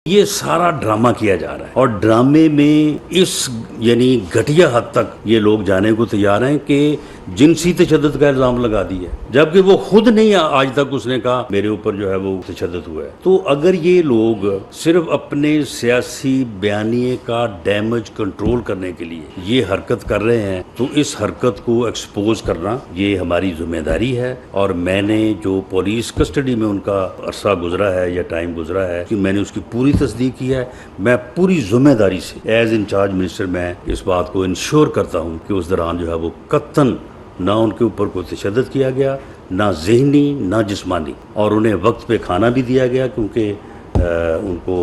یہ سارا ڈرامہ کیا جا رہا ہے اور ڈرامے میں اس یعنی گھٹیا حد تک یہ لوگ جانے کو تیار ہیں کہ جنسی تشدد کا الزام لگا دیا ہے، جبکہ وہ خود نہیں آج تک اس نے کہا میرے اوپر جو ہے وہ تشدد ہوا ہے۔ تو اگر یہ لوگ صرف اپنے سیاسی بیانیے کا ڈیمیج کنٹرول کرنے کے لیے یہ حرکت کر رہے ہیں تو اس حرکت کو ایکسپوز کرنا یہ ہماری ذمہ داری ہے، اور میں نے جو پولیس کسٹڈی میں ان کا عرصہ گزرا ہے یا ٹائم گزرا ہے کہ میں نے اس کی پوری تصدیق کی ہے۔ میں پوری ذمہ داری سے ایز انچارج منسٹر میں اس بات کو انشور کرتا ہوں کہ اس دوران جو ہے وہ قطعاً نہ ان کے اوپر کوئی تشدد کیا گیا، نہ ذہنی نہ جسمانی، اور انہیں وقت پہ کھانا بھی دیا گیا، کیونکہ ان کو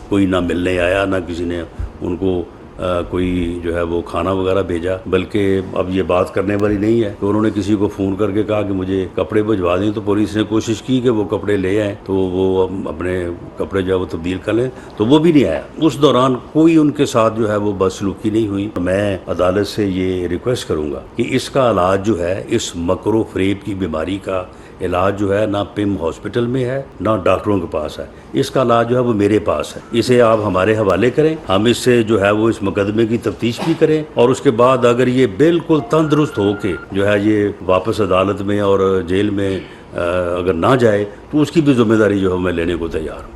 کوئی نہ ملنے آیا، نہ کسی نے ان کو کوئی جو ہے وہ کھانا وغیرہ بھیجا۔ بلکہ اب یہ بات کرنے والی نہیں ہے کہ انہوں نے کسی کو فون کر کے کہا کہ مجھے کپڑے بھجوا دیں، تو پولیس نے کوشش کی کہ وہ کپڑے لے آئیں تو وہ اپنے کپڑے جو ہے وہ تبدیل کر لیں، تو وہ بھی نہیں آیا۔ اس دوران کوئی ان کے ساتھ جو ہے وہ بدسلوکی نہیں ہوئی۔ میں عدالت سے یہ ریکویسٹ کروں گا کہ اس کا علاج جو ہے، اس مکر و فریب کی بیماری کا علاج جو ہے نہ پم ہاسپٹل میں ہے نہ ڈاکٹروں کے پاس ہے، اس کا علاج جو ہے وہ میرے پاس ہے۔ اسے آپ ہمارے حوالے کریں، ہم اس سے جو ہے وہ اس مقدمے کی تفتیش بھی کریں، اور اس کے بعد اگر یہ بالکل تندرست ہو کے جو ہے یہ واپس عدالت میں اور جیل میں اگر نہ جائے تو اس کی بھی ذمہ داری جو ہے میں لینے کو تیار ہوں۔